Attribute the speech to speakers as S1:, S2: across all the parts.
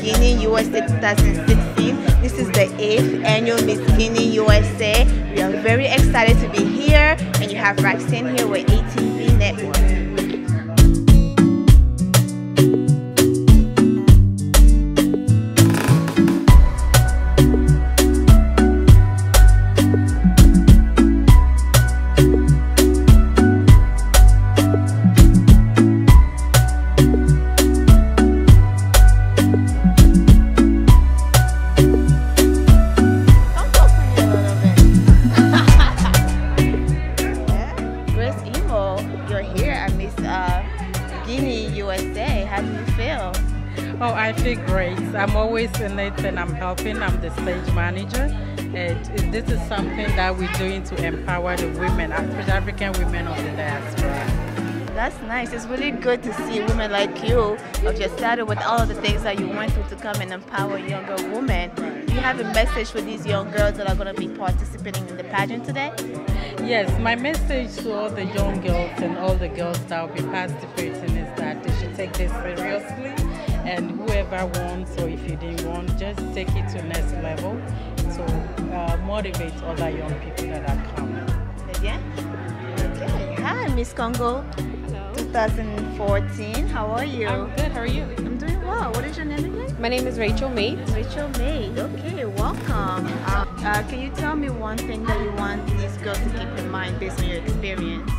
S1: Guinea, USA 2016. This is the 8th annual Miss Guinea, USA. We are very excited to be here, and you have Roxan here with ATV Network. Guinea, USA. How do you feel?
S2: Oh, I feel great. I'm always in it and I'm helping. I'm the stage manager. And this is something that we're doing to empower the women, especially African women of the diaspora.
S1: That's nice. It's really good to see women like you, of your status, with all of the things that you went through to come and empower younger women. Do you have a message for these young girls that are going to be participating in the pageant today?
S2: Yes, my message to all the young girls and all the girls that will be participating is that they should take this seriously, and whoever wants, or if you didn't want, just take it to next level to motivate other young people that are coming.
S1: Again? Okay. Hi, Miss Congo.
S3: Hello.
S1: 2014. How are you?
S3: I'm good. How are you?
S1: I'm doing well. What is your name again?
S3: My name is Rachel Mate.
S1: Rachel Mate. Okay, welcome. Can you tell me one thing that you want these girls to keep in mind based on your experience?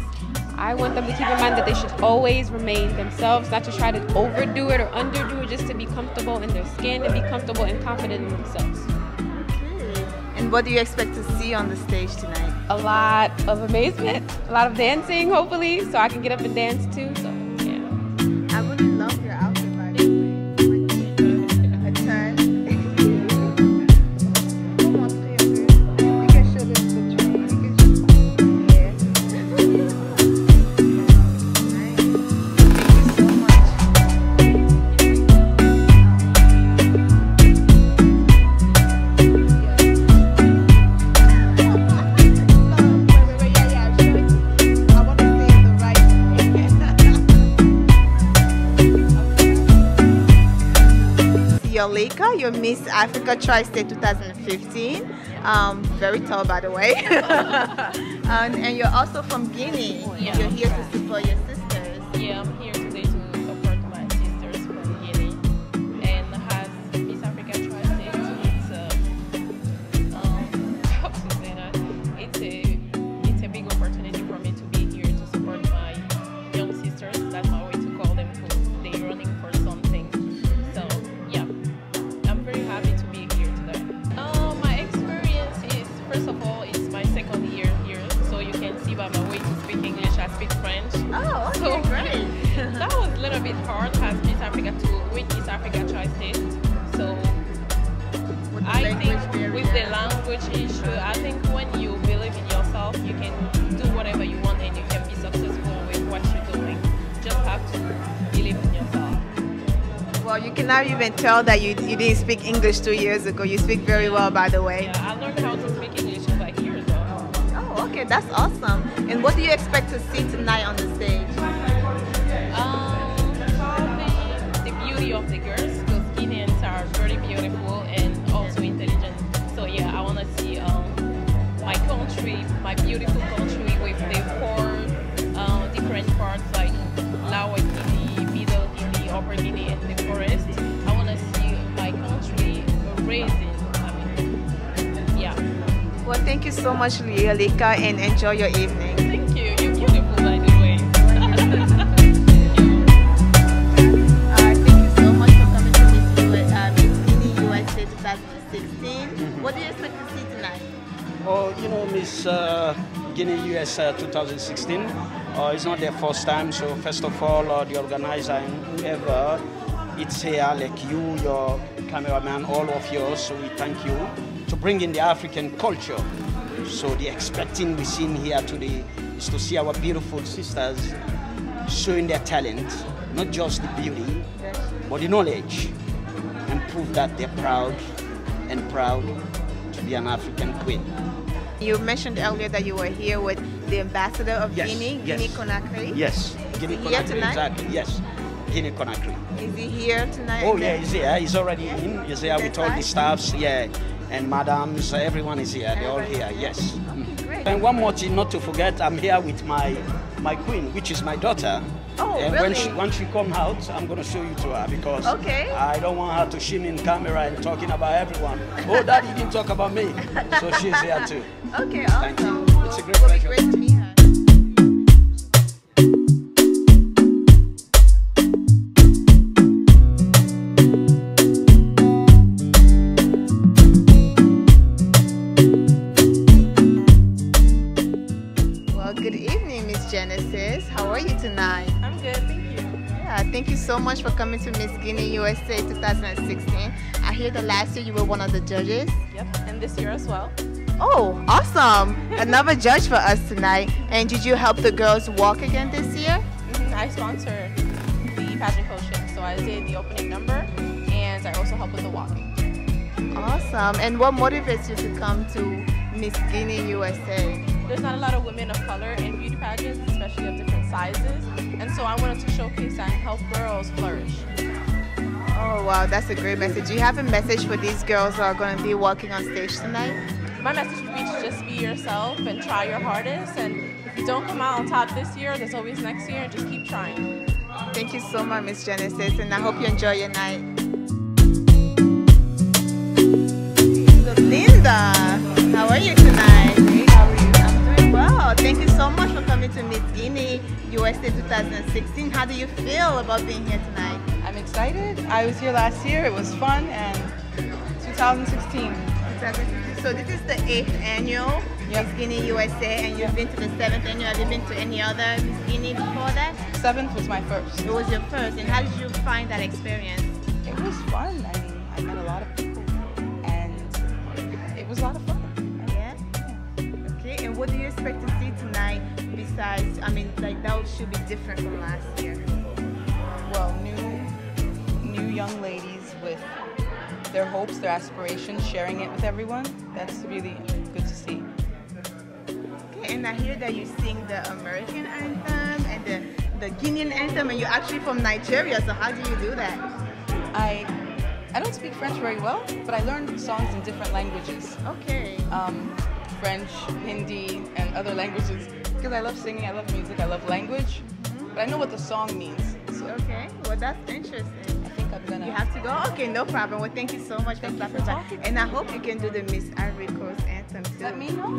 S3: I want them to keep in mind that they should always remain themselves, not to try to overdo it or underdo it, just to be comfortable in their skin and be comfortable and confident in themselves.
S1: Okay. And what do you expect to see on the stage tonight?
S3: A lot of amazement, a lot of dancing, hopefully, so I can get up and dance too. So, yeah.
S1: I really love your outfit, by the way. A turn. Come on, please. You can show this to the train. You can show yeah. Nice. Thank you so much. Yolika, you're Miss Africa Tri-State 2015. Very tall, by the way. And you're also from Guinea.
S4: Yeah.
S1: You're here to support your sisters.
S4: Yeah, I'm here today to support my sisters from Guinea. And as Miss Africa Tri-State, how to say that? It's a big opportunity for me to be here to support my young sisters. That's my way to call them, because they're running for something. So yeah, I'm very happy to be here today. My experience is, first of all, it's my second year here, so you can see by my way to speak English, I speak French.
S1: Oh, okay,
S4: So,
S1: great.
S4: that was a little bit hard as Miss Africa to win Miss Africa Tri-State. So
S1: With the
S4: I
S1: language
S4: think
S1: barrier.
S4: with the language issue, I think when you believe in yourself, you can do whatever you want and you can be successful with what you're doing. You just have to believe in yourself.
S1: Well, you cannot even tell that you didn't speak English 2 years ago. You speak very well, by the way.
S4: Yeah, I learned how to speak English like years ago.
S1: Oh, okay, that's awesome. And what do you expect to see tonight on the stage?
S4: Probably the beauty of the girls, because Guineans are very beautiful and also intelligent. So yeah, I want to see my country, my beautiful country, with the four different parts like Lower Guinea, Middle Guinea, Upper Guinea, and the forest. I want to see my country raising. I mean, yeah.
S1: Well, thank you so much, Yolika, and enjoy your evening.
S4: Thank you. You're beautiful, by the way.
S1: Thank you so much for coming to Miss Guinea, USA 2016. What do you expect to see tonight?
S5: Oh, you know, Miss Guinea, U.S.A. 2016. It's not their first time, so first of all, the organizer and whoever it's here, like you, your cameraman, all of yours, so we thank you to bring in the African culture. So the expecting we seen here today is to see our beautiful sisters showing their talent, not just the beauty, but the knowledge, and prove that they're proud to be an African queen.
S1: You mentioned earlier that you were here with the ambassador of
S5: Yes,
S1: Guinea,
S5: yes.
S1: Guinea Conakry.
S5: Yes, Guinea
S1: Is he here
S5: Conakry,
S1: tonight?
S5: exactly, yes. Guinea Conakry.
S1: Is he here tonight?
S5: Oh yeah, he's here. He's already in. He's here with all the staffs. Yeah, and madams. Everyone is here. They're all here. Yes.
S1: Okay, great.
S5: And one more thing, not to forget, I'm here with my queen, which is my daughter.
S1: Oh,
S5: and
S1: really?
S5: once she come out, I'm going to show you to her because
S1: Okay.
S5: I don't want her to shim in camera and talking about everyone. Oh, Daddy didn't talk about me. So she's here too.
S1: Okay, awesome.
S5: Thank you. It's a great
S1: It will be
S5: pleasure.
S1: great to meet her. Well, good evening, Miss Genesis. How are you tonight?
S4: I'm good, thank you.
S1: Yeah, thank you so much for coming to Miss Guinea USA 2016. I hear that last year you were one of the judges.
S4: Yep, and this year as well.
S1: Oh, awesome! Another judge for us tonight. And did you help the girls walk again this year?
S4: I sponsored the pageant coaching, so I did the opening number, and I also helped with the walking.
S1: Awesome. And what motivates you to come to Miss Guinea USA?
S4: There's not a lot of women of color in beauty pageants, especially of different sizes, and so I wanted to showcase and help girls flourish.
S1: Oh, wow, that's a great message. Do you have a message for these girls who are going to be walking on stage tonight?
S4: My message would be to just be yourself and try your hardest, and if you don't come out on top this year, there's always next year, and just keep trying.
S1: Thank you so much, Miss Genesis, and I hope you enjoy your night. So, Linda, how are you tonight?
S6: Hey, how are you?
S1: I'm doing well. Thank you so much for coming to Miss Guinea USA 2016. How do you feel about being here tonight?
S6: I'm excited. I was here last year. It was fun, and 2016.
S1: So this is the 8th annual
S6: Yep.
S1: Miss Guinea USA, and you've been to the 7th annual. Have you been to any other Miss Guinea before that?
S6: 7th was my first.
S1: It was your first, and how did you find that experience?
S6: It was fun. I mean, I met a lot of people, and it was a lot of fun.
S1: Yeah. Okay, and what do you expect to see tonight besides, I mean, like that should be different from last year?
S6: Well, new young ladies with their hopes, their aspirations, sharing it with everyone. That's really good to see.
S1: Okay, and I hear that you sing the American anthem and the Guinean anthem, and you're actually from Nigeria, so how do you do that?
S6: I don't speak French very well, but I learned songs in different languages.
S1: Okay.
S6: French, Hindi, and other languages because I love singing, I love music, I love language, but I know what the song means. So
S1: Okay, well that's interesting.
S6: I think I'm gonna.
S1: You have to go? Okay, no problem. Well, thank you so much for stopping by. And I hope you can do the Miss Ivory Coast anthem too.
S6: Let me know.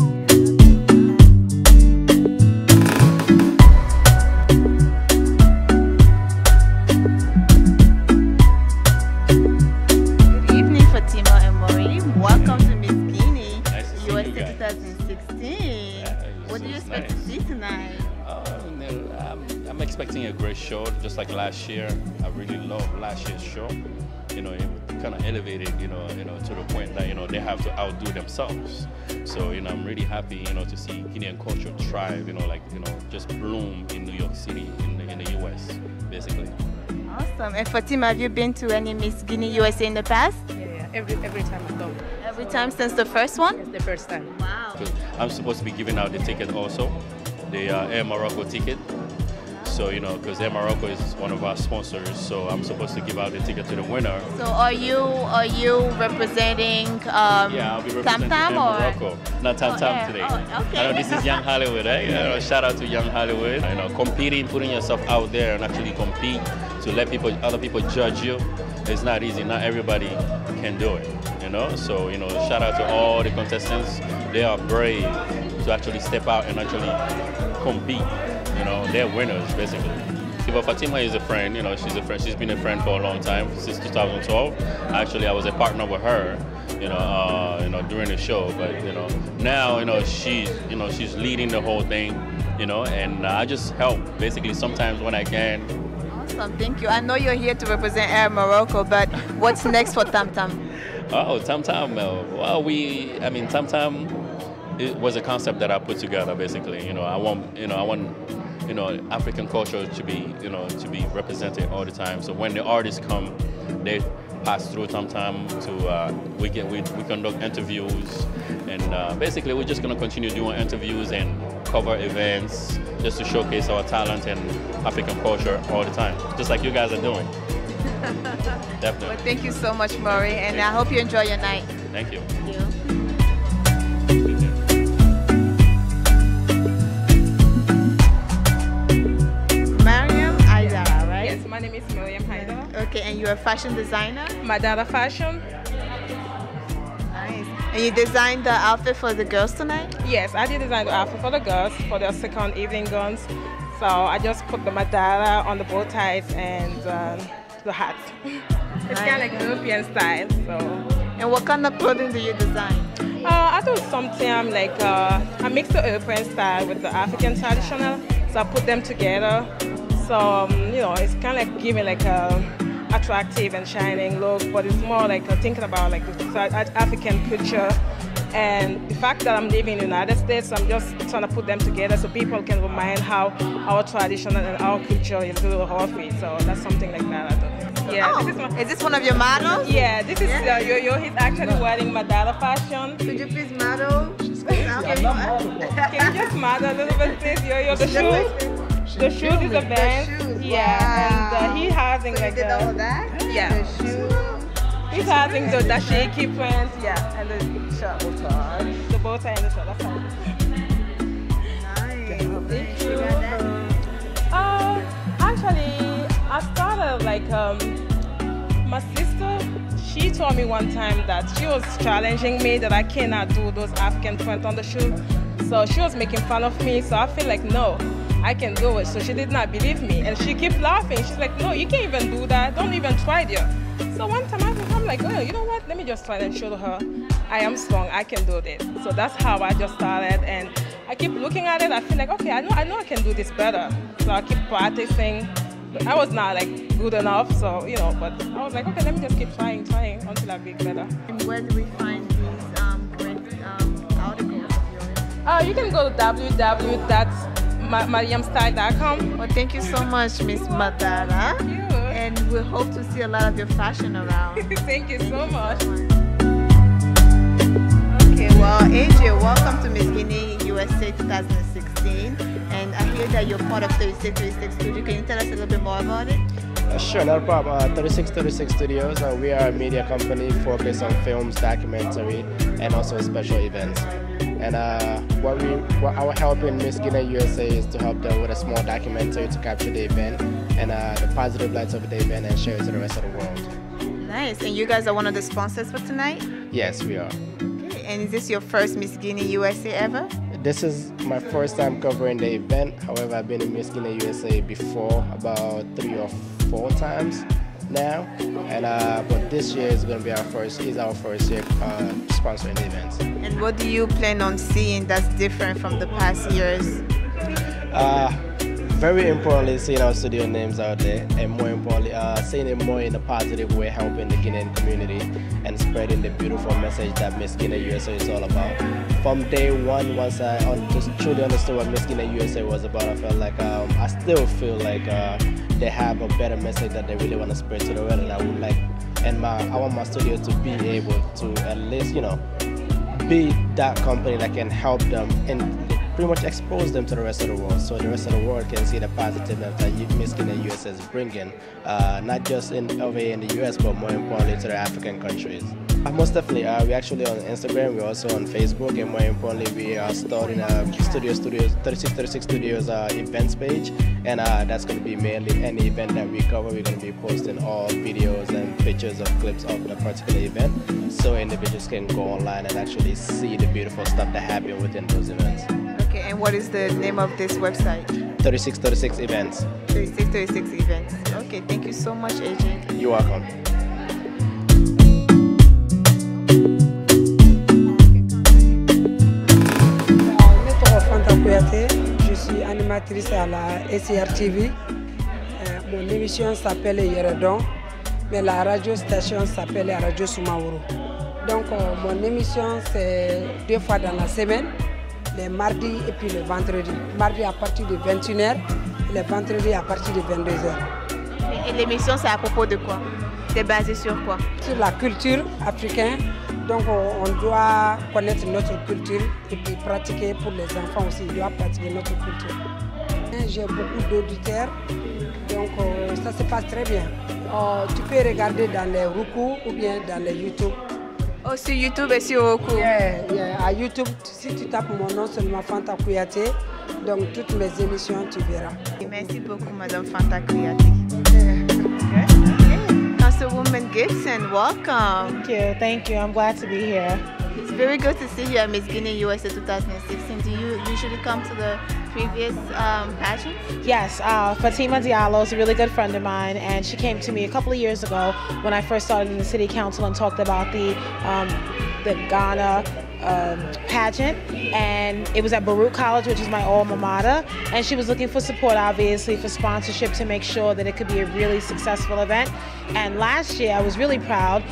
S1: Good evening, Fatima and Maureen. Welcome to Miss Guinea
S7: Nice to see you
S1: USA
S7: guys.
S1: 2016. What do you expect to see tonight?
S7: I'm expecting a great show, just like last year. I really loved last year's show. You know, it kind of elevated, to the point that, they have to outdo themselves. So, I'm really happy, to see Guinean culture thrive, just bloom in New York City, in the U.S., basically.
S1: Awesome. And Fatima, have you been to any Miss Guinea USA in the past?
S6: Yeah. Every time I go.
S1: Every time since the first one?
S6: It's the first time.
S1: Wow.
S7: I'm supposed to be giving out the ticket also, the Air Morocco ticket. So, because Air Morocco is one of our sponsors, so I'm supposed to give out the ticket to the winner.
S1: So are you representing
S7: Yeah, I'll be representing
S1: Tam
S7: Air
S1: or?
S7: Morocco. Not Tam
S1: yeah.
S7: today.
S1: Oh, okay.
S7: I know this is Young Hollywood, right? Shout out to Young Hollywood. Competing, putting yourself out there and actually compete to let other people judge you. It's not easy. Not everybody can do it, So, shout out to all the contestants. They are brave to actually step out and actually compete. They're winners, basically. But Fatima is a friend, she's a friend. She's been a friend for a long time, since 2012. Actually, I was a partner with her, during the show. But, now, she's leading the whole thing, and I just help, basically, sometimes when I can.
S1: Awesome, thank you. I know you're here to represent Air Morocco, but what's next for Tam Tam?
S7: Oh, Tam Tam. Well, Tam Tam, it was a concept that I put together, basically. I want African culture to be represented all the time. So when the artists come, they pass through Tam Tam to we conduct interviews, and basically we're just gonna continue doing interviews and cover events, just to showcase our talent and African culture all the time, just like you guys are doing. Definitely.
S1: Well, thank you so much, Maury, and I hope you enjoy your night.
S7: Thank you.
S1: Thank you.
S8: Yes, my name is Miriam Haidara.
S1: Okay, and you're a fashion designer?
S8: Madara Fashion.
S1: Nice. And you designed the outfit for the girls tonight?
S8: Yes, I did design the outfit for the girls for their second evening gowns. So I just put the Madara on the bow ties and the hat. It's kind of like European style. So.
S1: And what kind of clothing do you design?
S8: I do something like I mix the European style with the African traditional. So I put them together. So, you know, it's kind of like giving like a attractive and shining look, but it's more like thinking about like the African culture and the fact that I'm living in the United States. I'm just trying to put them together so people can remind how our tradition and our culture is through our feet. So that's something like that I do. Yeah.
S1: Oh, is this one of your models?
S8: Yeah, this is Yo-Yo. He's actually wearing Madara Fashion.
S1: Could you please model?
S8: Can you just model a little bit, please? Yo-Yo, the shoes. The shoes is a band. Yeah, and he having like
S1: all that?
S8: Yeah.
S1: The shoes.
S8: He's having the shaky print. Yeah, and the shirt. The bow tie and the shirt. That's all.
S1: Nice.
S8: Thank you. Actually, I started like my sister. She told me one time that she was challenging me that I cannot do those African print on the shoe. So she was making fun of me. So I feel like no. I can do it. So she did not believe me. And she kept laughing. She's like, no, you can't even do that. Don't even try it. So one time I'm like, oh, you know what? Let me just try and show her I am strong. I can do this. So that's how I just started. And I keep looking at it. I feel like, okay, I know I can do this better. So I keep practicing. But I was not like good enough. So, you know, but I was like, okay, let me just keep trying until I get better.
S1: And where do we find these great articles of yours?
S8: You can go to www.mariamstyle.com.
S1: Well, thank you so much, Miss Madara.
S8: Thank you.
S1: And we hope to see a lot of your fashion around.
S8: Thank you so much.
S1: Okay, well, AJ, welcome to Miss Guinea, USA 2016. And I hear that you're part of 3636 Studio. Can you tell us a little bit more about it?
S9: Sure, not a problem. 3636 Studios, we are a media company focused on films, documentary, and also special events. And our help in Miss Guinea USA is to help them with a small documentary to capture the event and the positive lights of the event and share it to the rest of the world.
S1: Nice. And you guys are one of the sponsors for tonight?
S9: Yes, we are.
S1: Okay. And is this your first Miss Guinea USA ever?
S9: This is my first time covering the event. However, I've been in Miss Guinea USA before, about 3 or 4 times now. And but this year is going to be our first year sponsoring the events.
S1: And what do you plan on seeing that's different from the past years?
S9: Very importantly, seeing our studio names out there, and more importantly, seeing it more in a positive way, helping the Guinean community and spreading the beautiful message that Miss Guinea USA is all about. From day one, once I truly understood what Miss Guinea USA was about, I felt like I still feel like they have a better message that they really want to spread to the world, and I would like, and I want my studio to be able to at least, you know, be that company that can help them and pretty much expose them to the rest of the world, so the rest of the world can see the positiveness that Miss Guinea USA is bringing, not just over here in the US, but more importantly to the African countries. Most definitely, we're actually on Instagram, we're also on Facebook, and more importantly, we are starting a 3636 Studios events page, and that's going to be mainly any event that we cover. We're going to be posting all videos and pictures of clips of the particular event, so individuals can go online and actually see the beautiful stuff that happen within those events.
S1: Okay, and what is the name of this website?
S9: 3636 Events.
S1: 3636 Events. Okay, thank you so much, AJ.
S9: You're welcome.
S10: Je suis animatrice à la SCR TV. Mon émission s'appelle Yeredon, mais la radio station s'appelle Radio Soumaourou. Donc mon émission c'est 2 fois dans la semaine, les mardis et puis le vendredi. Mardi à partir de 21h, et le vendredi à partir de 22h.
S1: Et l'émission c'est à propos de quoi? C'est basé sur quoi?
S10: Sur la culture africaine, Donc on doit connaître notre culture et puis pratiquer pour les enfants aussi. Ils doivent pratiquer notre culture. J'ai beaucoup d'auditeurs, donc ça se passe très bien. Tu peux regarder dans les Roku ou bien dans les YouTube.
S1: Oh, sur YouTube et sur Roku.
S10: À YouTube, si tu tapes mon nom seulement Fanta Kouyaté, donc toutes mes émissions tu verras.
S1: Merci beaucoup, Madame Fanta Kouyaté. Councilwoman Gibson, welcome.
S11: Thank you. I'm glad to be here.
S1: It's very good to see you at Miss Guinea, u.s.a. 2016. Do you usually come to the previous pageant?
S11: Yes, Fatima Diallo is a really good friend of mine, and she came to me a couple of years ago when I first started in the city council and talked about the Ghana pageant, and it was at Baruch College, which is my alma mater, and she was looking for support, obviously, for sponsorship to make sure that it could be a really successful event. And last year I was really proud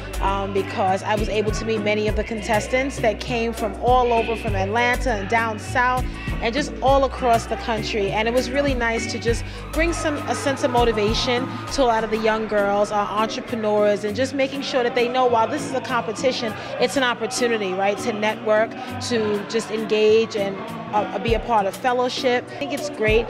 S11: because I was able to meet many of the contestants that came from all over, from Atlanta and down south and just all across the country, and it was really nice to just bring a sense of motivation to a lot of the young girls, entrepreneurs, and just making sure that they know while this is a competition, it's an opportunity, right, to network, to just engage and be a part of fellowship. I think it's great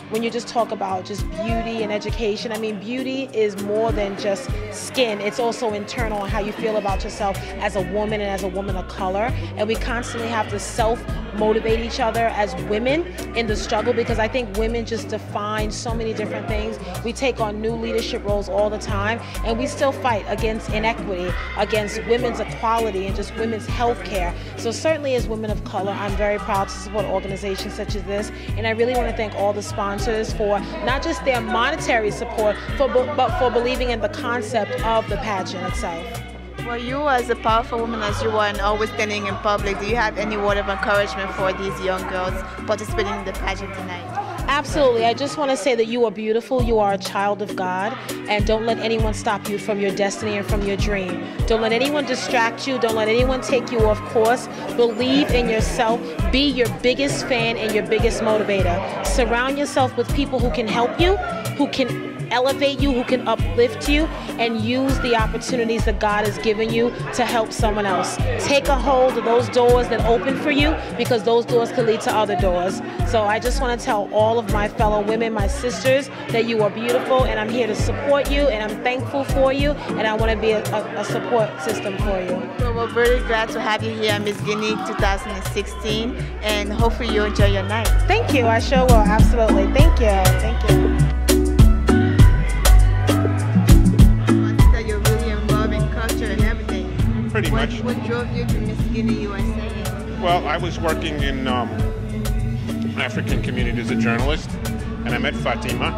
S11: when you just talk about just beauty and education. I mean, beauty is more than just skin. It's also internal and how you feel about yourself as a woman and as a woman of color. And we constantly have to self-motivate each other as women in the struggle, because I think women just define so many different things. We take on new leadership roles all the time, and we still fight against inequity, against women's equality, and just women's health care. So certainly as women of color, I'm very proud to support organizations such as this, and I really want to thank all the sponsors for not just their monetary support, but for believing in the concept of the pageant itself.
S1: Well, you as a powerful woman as you are and always standing in public, do you have any word of encouragement for these young girls participating in the pageant tonight?
S11: Absolutely. I just want to say that you are beautiful, you are a child of God, and don't let anyone stop you from your destiny and from your dream. Don't let anyone distract you, don't let anyone take you off course. Believe in yourself, be your biggest fan and your biggest motivator. Surround yourself with people who can help you, who can elevate you, who can uplift you, and use the opportunities that God has given you to help someone else. Take a hold of those doors that open for you, because those doors can lead to other doors. So I just want to tell all of my fellow women, my sisters, that you are beautiful, and I'm here to support you, and I'm thankful for you, and I want to be a support system for you.
S1: Well, we're very glad to have you here at Miss Guinea 2016, and hopefully you enjoy your night.
S11: Thank you. I sure will. Absolutely. Thank you. Thank you.
S12: Pretty much.
S1: What drove you to Miss Guinea, u.s.a?
S12: Well, I was working in African community as a journalist, and I met Fatima,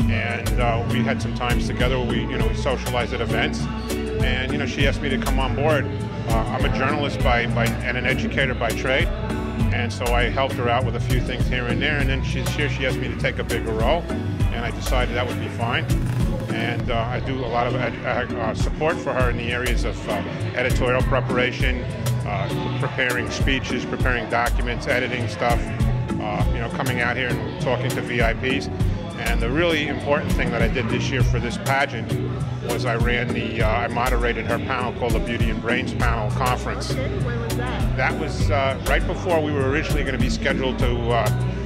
S12: and we had some times together. We socialized at events, and she asked me to come on board. I'm a journalist and an educator by trade, and so I helped her out with a few things here and there. And then she asked me to take a bigger role, and I decided that would be fine. And I do a lot of support for her in the areas of editorial preparation, preparing speeches, preparing documents, editing stuff, coming out here and talking to VIPs. And the really important thing that I did this year for this pageant was I moderated her panel called the Beauty and Brains Panel Conference.
S1: Okay, when was that?
S12: That was right before we were originally going to be scheduled to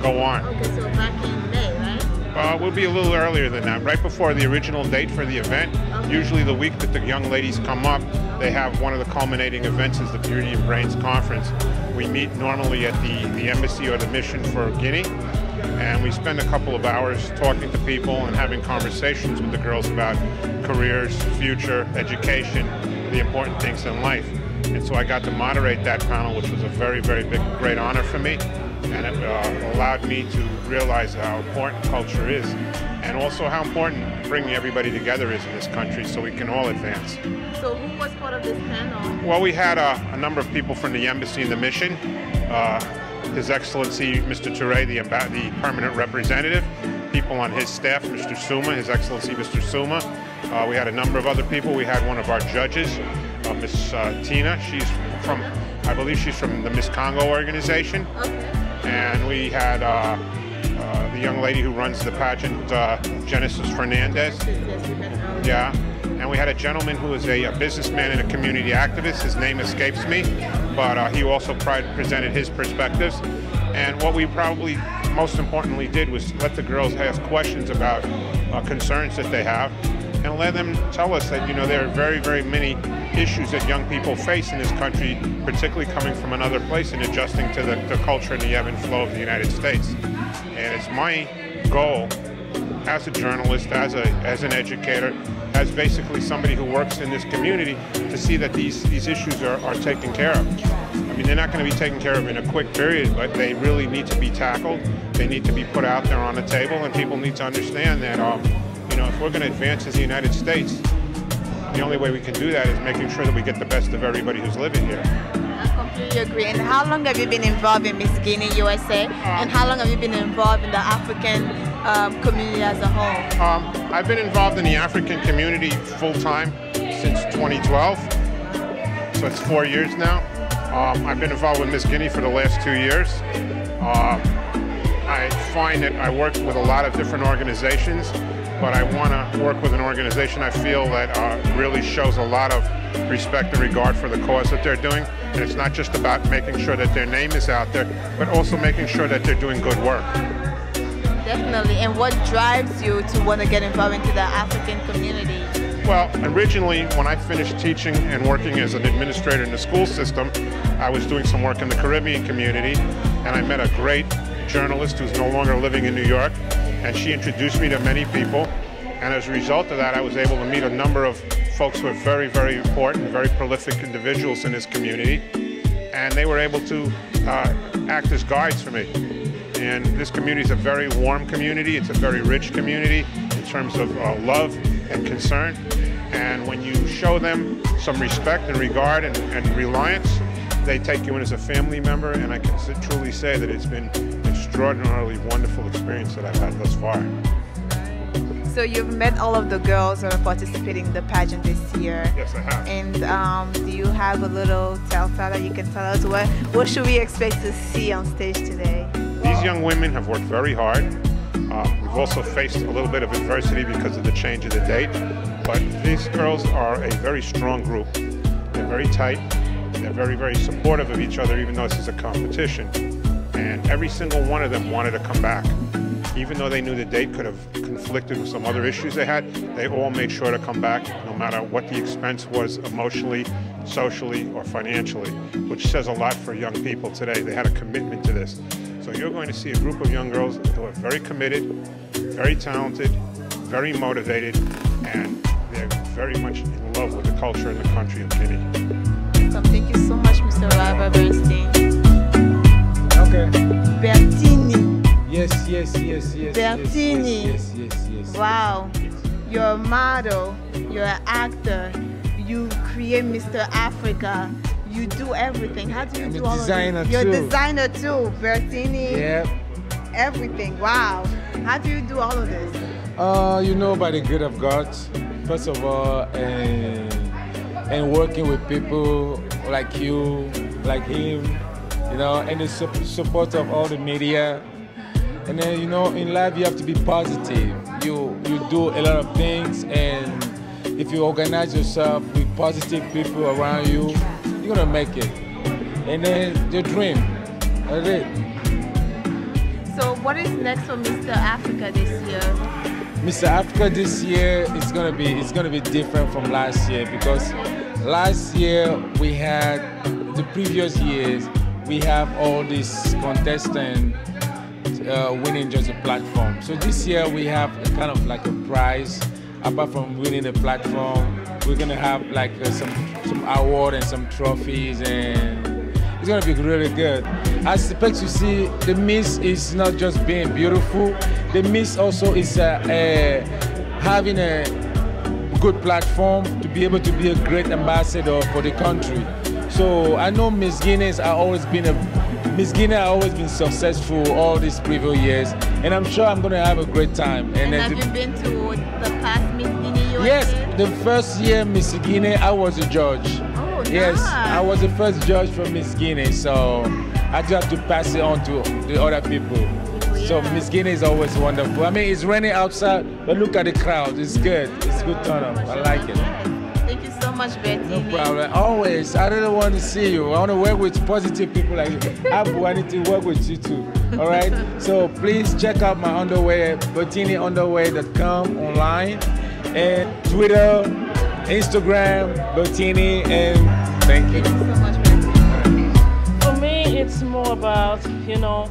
S12: go on.
S1: Okay, so back in May, right?
S12: We'll be a little earlier than that, right before the original date for the event.
S1: Okay.
S12: Usually the week that the young ladies come up, they have one of the culminating events is the Beauty and Brains Conference. We meet normally at the embassy or the mission for Guinea, and we spend a couple of hours talking to people and having conversations with the girls about careers, future, education, the important things in life. And so I got to moderate that panel, which was a very, very great honor for me. And it allowed me to realize how important culture is, and also how important bringing everybody together is in this country so we can all advance.
S1: So who was part of this panel?
S12: Well, we had a number of people from the embassy and the mission, His Excellency Mr. Touré, the permanent representative, people on his staff, Mr. Suma, His Excellency Mr. Suma. We had a number of other people. We had one of our judges, Miss Tina. She's from, I believe she's from the Miss Congo organization.
S1: Okay.
S12: And we had the young lady who runs the pageant, Genesis Fernandez.
S1: Yes, we met her.
S12: Yeah. And We had a gentleman who was a businessman and a community activist. His name escapes me, but he also presented his perspectives. And what we probably most importantly did was let the girls ask questions about concerns that they have, and let them tell us that, you know, there are very, very many issues that young people face in this country, particularly coming from another place and adjusting to the culture and the ebb and flow of the United States. And it's my goal as a journalist, as an educator, as basically somebody who works in this community, to see that these issues are taken care of. I mean, they're not going to be taken care of in a quick period, but they really need to be tackled. They need to be put out there on the table, and people need to understand that, you know, if we're going to advance as the United States, the only way we can do that is making sure that we get the best of everybody who's living here.
S1: I completely agree. And how long have you been involved in Miss Guinea, USA? And how long have you been involved in the African community as a whole?
S12: I've been involved in the African community full-time since 2012, so it's 4 years now. I've been involved with Miss Guinea for the last 2 years. I find that I work with a lot of different organizations, but I want to work with an organization I feel that really shows a lot of respect and regard for the cause that they're doing. And it's not just about making sure that their name is out there, but also making sure that they're doing good work.
S1: Definitely. And what drives you to want to get involved into the African community?
S12: Well, originally, when I finished teaching and working as an administrator in the school system, I was doing some work in the Caribbean community, and I met a great journalist who's no longer living in New York, and she introduced me to many people. And as a result of that, I was able to meet a number of folks who are very, very important, very prolific individuals in this community, and they were able to act as guides for me. And this community is a very warm community. It's a very rich community in terms of love and concern. And when you show them some respect and regard and reliance, they take you in as a family member. And I can truly say that it's been an extraordinarily wonderful experience that I've had thus far.
S1: So you've met all of the girls that are participating in the pageant this year.
S12: Yes, I have.
S1: And do you have a little telltale that you can tell us? What should we expect to see on stage today?
S12: These young women have worked very hard. We've also faced a little bit of adversity because of the change of the date. But these girls are a very strong group. They're very tight. They're very, very supportive of each other, even though this is a competition. And every single one of them wanted to come back. Even though they knew the date could have conflicted with some other issues they had, they all made sure to come back, no matter what the expense was emotionally, socially, or financially, which says a lot for young people today. They had a commitment to this. So you're going to see a group of young girls who are very committed, very talented, very motivated, and they're very much in love with the culture and the country of Guinea.
S1: So thank you so much, Mr. Oliver Bernstein.
S13: Okay.
S1: Bertini.
S13: Yes.
S1: Bertini.
S13: Yes.
S1: Wow. You're a model, you're an actor, you create Mr. Africa, you do everything. How do you do all of this? You're a designer too, Bertini.
S13: Yep.
S1: Everything, wow. How do you do all of this?
S13: You know, by the grace of God, first of all, and working with people like you, like him, you know, and the support of all the media. And then, you know, in life you have to be positive. You do a lot of things, and if you organize yourself with positive people around you, you're gonna make it. And then the dream. That's it.
S1: So what is next for Mr. Africa this year?
S13: Mr. Africa this year is gonna be different from last year, because last year we had, the previous years, we have all these contestants winning just a platform. So this year we have kind of like a prize. Apart from winning the platform, we're gonna have like some award and some trophies, and it's gonna be really good. I expect to see the Miss is not just being beautiful. The Miss also is having a good platform to be able to be a great ambassador for the country. So I know Miss Guinea has always been successful all these previous years, and I'm sure I'm going to have a great time.
S1: And have you been to the past Miss Guinea USA?
S13: Yes, the first year Miss Guinea, I was a judge.
S1: Oh,
S13: yes,
S1: nice.
S13: I was the first judge for Miss Guinea, so I just have to pass it on to the other people. So Miss Guinea is always wonderful. I mean, it's raining outside, but look at the crowd. It's good. It's good turn up. I like it.
S1: Thank you so much, Betty.
S13: No problem. Always. I really want to see you. I want to work with positive people like you. I wanted to work with you too. All right? So please check out my underwear, BottiniUnderwear.com online, and Twitter, Instagram, Bottini, and thank you.
S1: Thank you so much, Betty.
S14: For me, it's more about, you know,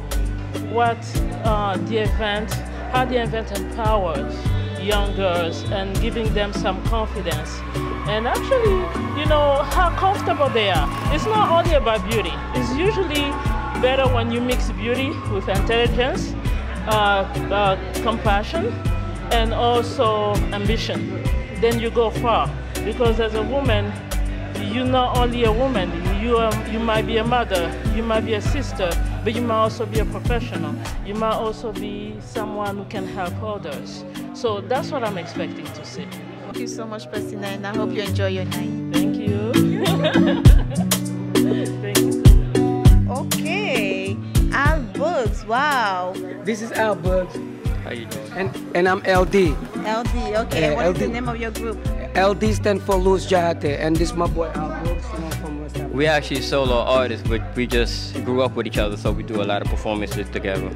S14: what how the event empowers young girls and giving them some confidence. And actually, you know, how comfortable they are. It's not only about beauty. It's usually better when you mix beauty with intelligence, compassion, and also ambition. Then you go far. Because as a woman, you're not only a woman. You might be a mother, you might be a sister, but you might also be a professional. You might also be someone who can help others. So that's what I'm expecting to see.
S1: Thank you so much, Priscilla, and I hope you enjoy your night.
S14: Thank you. Thank you.
S1: Okay, Al Bugs, wow.
S10: This is Al Bugs.
S7: How you doing?
S10: And I'm LD.
S1: LD, okay. What is the
S10: LD.
S1: name of your group?
S10: LD stands for u.s.a, and this is my boy Al Bugs, you know, from West Africa.
S15: We're actually solo artists, but we just grew up with each other, so we do a lot of performances together.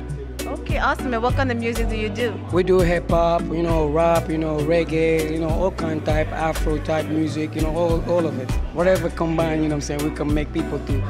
S1: Okay, awesome. And what kind of music do you do?
S10: We do hip hop, you know, rap, you know, reggae, you know, all kind of type, Afro type music, you know, all of it. Whatever combined, you know what I'm saying, we can make people to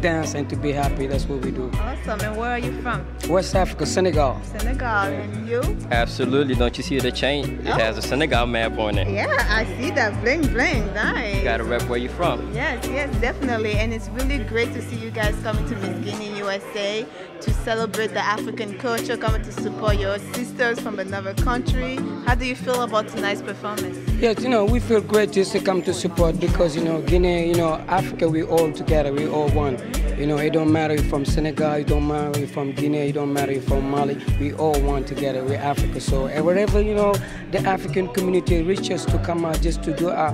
S10: dance and to be happy. That's what we do.
S1: Awesome. And where are you from?
S10: West Africa, Senegal.
S1: Senegal. And you?
S15: Absolutely. Don't you see the chain? It has a Senegal map on it.
S1: Yeah, I see that. Bling, bling. Nice.
S15: You gotta rep where you're from.
S1: Yes, yes, definitely. And it's really great to see you guys coming to Miss Guinea, USA to celebrate the African culture, coming to support your sisters from another country. How do you feel about tonight's performance?
S10: Yes, you know, we feel great just to come to support because, you know, Guinea, you know, Africa, we all together, we all one. You know, it don't matter if you're from Senegal, it don't matter if you're from Guinea, it don't matter if you're from Mali, we all one together, we're Africa. So wherever, you know, the African community reaches to come out just to do our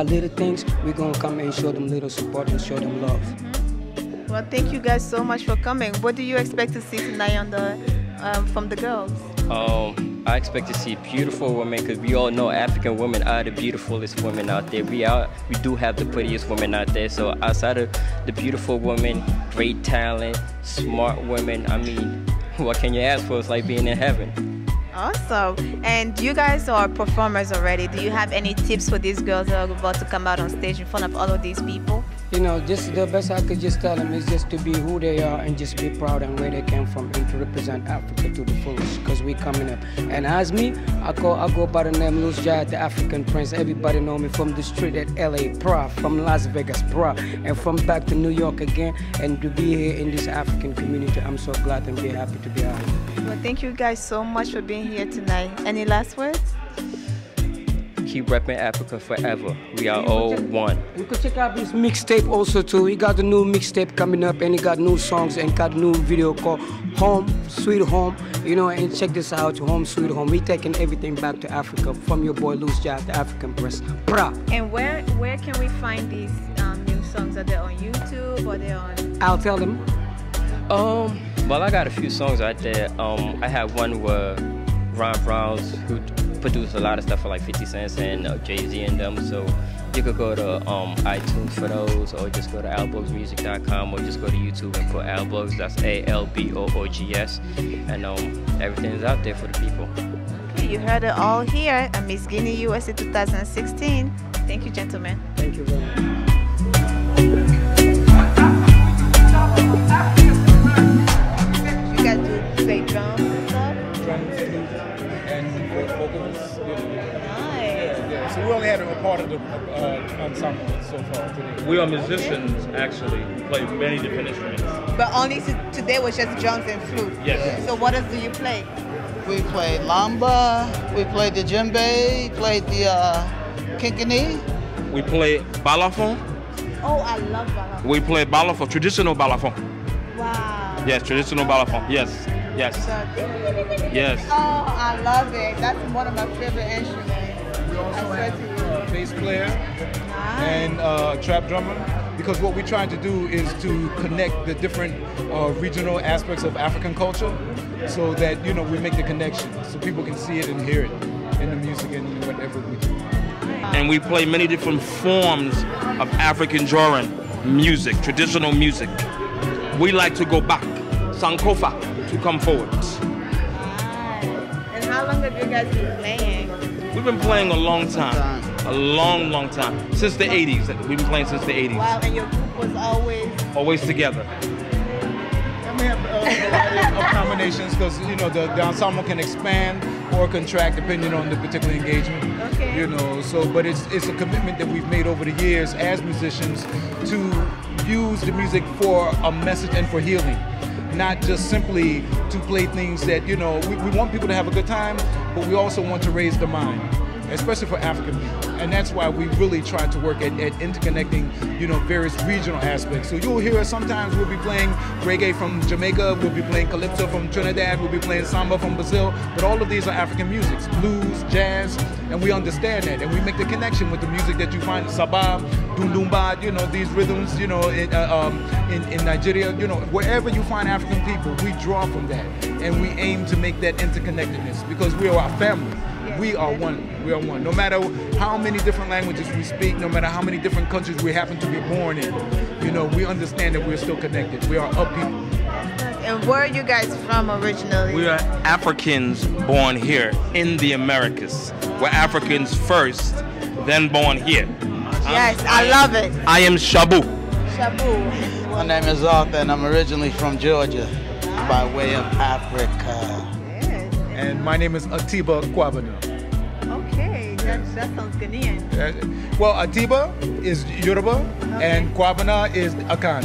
S10: little things, we're going to come and show them little support and show them love.
S1: Well, thank you guys so much for coming. What do you expect to see tonight on the from the girls?
S15: I expect to see beautiful women because we all know African women are the beautifulest women out there. We do have the prettiest women out there. So outside of the beautiful women, great talent, smart women, I mean, what can you ask for? It's like being in heaven.
S1: Awesome. And you guys are performers already. Do you have any tips for these girls that are about to come out on stage in front of all of these people?
S10: You know, just the best I could just tell them is just to be who they are and just be proud and where they came from and to represent Africa to the fullest because we coming up. And as me, I go by the name u.s.a, the African Prince. Everybody know me from the street at LA, Pra, from Las Vegas, Pra, and from back to New York again. And to be here in this African community, I'm so glad and be happy to be out here.
S1: Well, thank you guys so much for being here tonight. Any last words?
S15: Keep repping Africa forever. We are all one.
S10: You could check out this mixtape also too. We got a new mixtape coming up and he got new songs and got a new video called Home, Sweet Home. You know, and check this out, Home, Sweet Home. We taking everything back to Africa from your boy u.s.a, the African Press. Bra.
S1: And where can we find these new songs? Are they on YouTube or they on?
S10: I'll tell them.
S15: Well, I got a few songs out there. I have one where Ron Browns, who produced a lot of stuff for like 50 Cent and Jay-Z and them, so you could go to iTunes for those, or just go to albugsmusic.com, or just go to YouTube and put Albugs, that's ALBOOGS, and everything's out there for the people.
S1: Okay, you heard it all here at Miss Guinea USA 2016. Thank you, gentlemen.
S10: Thank you very much.
S1: You guys do play drums and stuff?
S13: Drums, and vocals.
S1: Nice.
S13: Yeah, so we only had a part of the ensemble so far today.
S16: We are musicians, actually. We play many different instruments.
S1: But only today was just drums and flute?
S16: Yes.
S1: So what else do you play?
S17: We played lamba, we played the djembe, played the kinkini.
S16: We play balafon.
S1: Oh, I love balafon.
S16: We play balafon, traditional balafon.
S1: Wow.
S16: Yes, traditional balafon. Yes, yes. Yes.
S1: Oh, I love it. That's one of my favorite instruments.
S13: We also have a bass player and trap drummer.
S18: because what we try to do is to connect the different regional aspects of African culture, so that we make the connection, so people can see it and hear it in the music and whatever we do.
S19: And we play many different forms of African drawing music, traditional music. We like to go back, Sankofa, to come forward.
S1: And how long have you guys been playing?
S19: We've been playing a long time, a long time, since the 80s. We've been playing since the 80s.
S1: Wow, and your group was
S19: Always together.
S18: And we have a variety of combinations, because the ensemble can expand or contract depending on the particular engagement.
S1: Okay.
S18: But it's a commitment that we've made over the years as musicians to use the music for a message and for healing, not just simply to play things that we want people to have a good time, but we also want to raise the mind, especially for African people. And that's why we really try to work at interconnecting, various regional aspects. So you'll hear us sometimes we'll be playing reggae from Jamaica, we'll be playing calypso from Trinidad, we'll be playing samba from Brazil, but all of these are African musics, blues, jazz, and we understand that, and we make the connection with the music that you find, sabah, dundumba, these rhythms, in Nigeria, wherever you find African people, we draw from that, and we aim to make that interconnectedness, because we are a family. We are one. We are one. No matter how many different languages we speak, no matter how many different countries we happen to be born in, we understand that we're still connected. We are a people.
S1: And where are you guys from originally?
S19: We are Africans born here in the Americas. We're Africans first, then born here.
S1: Yes, I love it.
S19: I am Shabu.
S1: Shabu.
S17: My name is Arthur, and I'm originally from Georgia, by way of Africa.
S18: And my name is Atiba Kwabena.
S1: Okay, that sounds Ghanaian.
S18: Well, Atiba is Yoruba, and Kwabena is Akan.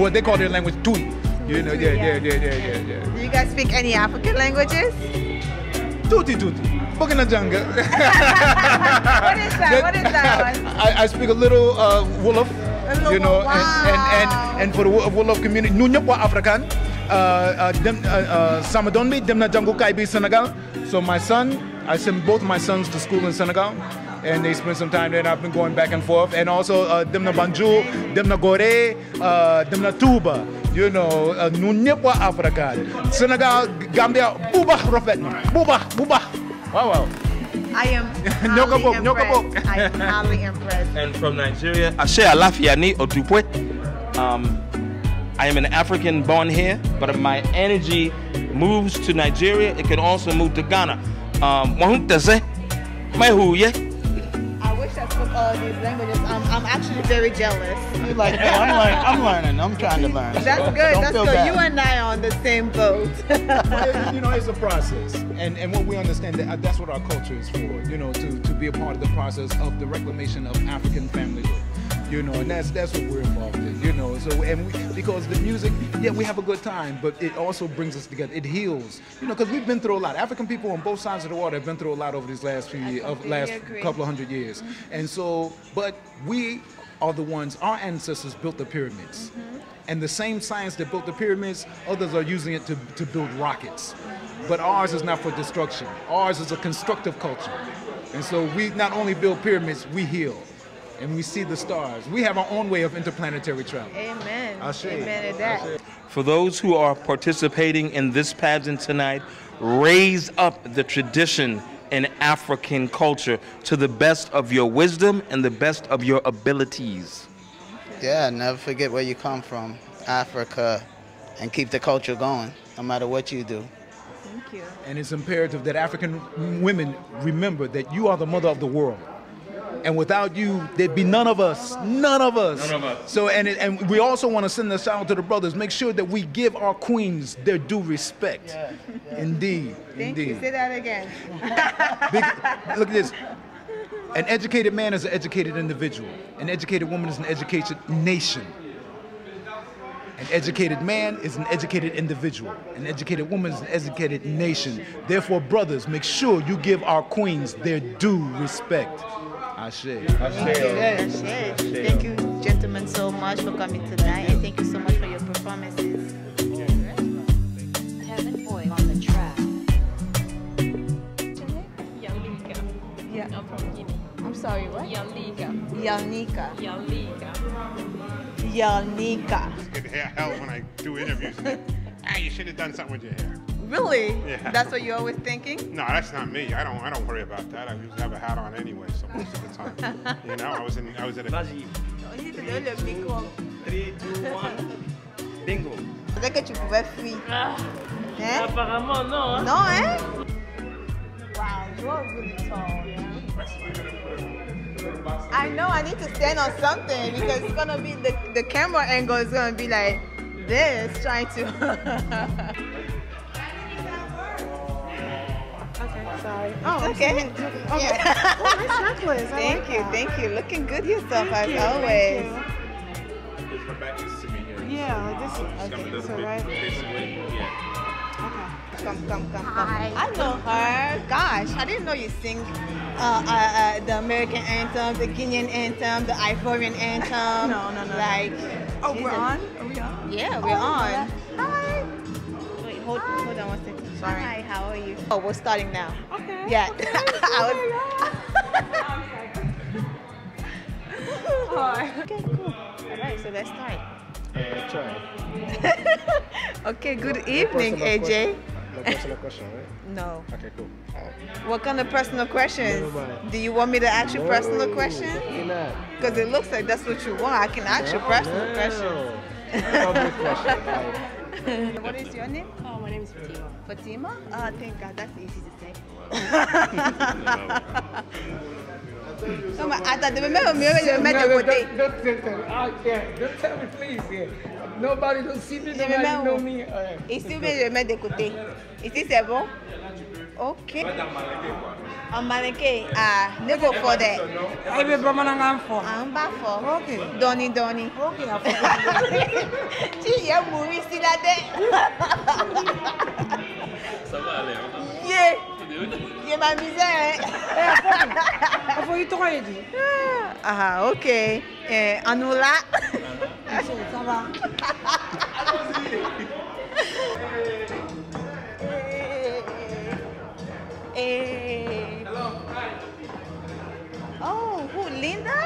S18: What they call their language Tui.
S1: Do you guys speak any African languages?
S18: Tuti. Bugina Janga.
S1: What is that one?
S18: I speak a little Wolof, and for the Wolof community, Nunyakwa African. Samadonbi, Demna Jango Kaibi, Senegal. So I send both my sons to school in Senegal, and they spend some time there, and I've been going back and forth. And also Demna Banjul, Demna Gore, Demna Tuba, Nunyepwa African. Senegal, Gambia, Buba Rofet, Buba. Wow.
S1: I am highly impressed. I am highly impressed.
S19: And from Nigeria, Ashe Alafiani Otupwe. I am an African born here, but if my energy moves to Nigeria, it can also move to Ghana.
S1: I wish I spoke all of these languages. I'm actually very jealous.
S17: You like that? I'm learning. I'm trying to learn.
S1: That's good. That's good. Bad. You and I are on the same boat.
S18: It's a process, and what we understand that's what our culture is for. To be a part of the process of the reclamation of African familyhood. And that's what we're involved in. Because the music, we have a good time, but it also brings us together. It heals. Because we've been through a lot. African people on both sides of the water have been through a lot over these last few years, couple of hundred years. And so, but we are the ones. Our ancestors built the pyramids, and the same science that built the pyramids, others are using it to build rockets. But ours is not for destruction. Ours is a constructive culture, and so we not only build pyramids, we heal. And we see the stars. We have our own way of interplanetary travel.
S1: Amen.
S18: Amen
S1: to that.
S19: For those who are participating in this pageant tonight, raise up the tradition in African culture to the best of your wisdom and the best of your abilities.
S17: Yeah, never forget where you come from, Africa, and keep the culture going, no matter what you do.
S1: Thank you.
S18: And it's imperative that African women remember that you are the mother of the world. And without you, there'd be none of us. None of us. So, and we also want to send a shout out to the brothers. Make sure that we give our queens their due respect. Yeah. Indeed.
S1: Thank you. Say that again.
S18: Look at this. An educated man is an educated individual. An educated woman is an educated nation. An educated man is an educated individual. An educated woman is an educated nation. Therefore, brothers, make sure you give our queens their due respect. Ashe.
S1: Thank you, gentlemen, so much for coming tonight, and thank you so much for your performances.
S20: Heaven Boy on the track.
S1: Yeah.
S4: I'm from Guinea.
S1: I'm sorry, what?
S4: Yalika.
S1: Yalnika.
S4: Yalika.
S1: Yanika.
S12: Get hell when I do interviews. You should have done something with your hair.
S1: Really?
S12: Yeah.
S1: That's what you're always thinking?
S12: No, that's not me. I don't worry about that. I usually have a hat on anyway, so most of the time. You know, I was at a...
S1: Vas-y.
S20: 3, 2, 1. Bingo.
S1: Peut-être que tu pouvais fuir. Hein?
S14: Apparemment, non. Hein?
S1: Non, hein? Wow, you are really tall. I know I need to stand on something because it's gonna be the camera angle is gonna be like this, trying to.
S11: Okay, sorry.
S1: Oh, okay.
S11: Okay.
S1: Yeah.
S11: Oh, nice necklace.
S1: Thank you. Looking good yourself as
S11: you,
S1: always.
S21: Her back is to me here.
S11: Yeah, like this.
S21: Come a little bit
S11: right?
S21: this way. Yeah.
S1: Come. Hi. I know her. Gosh, I didn't know you sing the American anthem, the Guinean anthem, the Ivorian anthem.
S6: No.
S1: Like.
S6: Oh, we're on? Are we on?
S1: Yeah, we're on. Hi. Wait, hold on 1 second. Sorry. Hi, how are you? Oh, we're starting now.
S11: Okay.
S1: Yeah. Okay, cool. All right, so let's start.
S9: Try.
S1: Okay, good evening, AJ.
S9: No personal question, right?
S1: No.
S9: Okay, cool.
S1: What kind of personal questions?
S9: Never mind.
S1: Do you want me to ask you personal questions?
S9: Definitely not.
S1: Because it looks like that's what you want. I can ask you personal questions. What is your name?
S22: Oh, my name is Fatima.
S1: Fatima? Oh, thank God, that's easy to say. Come on, I thought the remember me de côté.
S10: Don't tell me, please. Yeah. Nobody don't see me, nobody know me.
S1: Ici, je vais mettre de côté. Ici, c'est bon? Ok. En mannequin. Ah, ne go for that.
S10: I be Bamanangan for.
S1: I'm back for.
S10: Okay.
S1: Donny.
S10: Okay,
S1: Tu y as mouru ici là-dedans.
S21: Ça va aller.
S1: Yeah. Il ma misère.
S10: Faut y trouver dit.
S1: Ah, ok. Anoula.
S10: Ça va.
S1: Oh, who? Linda?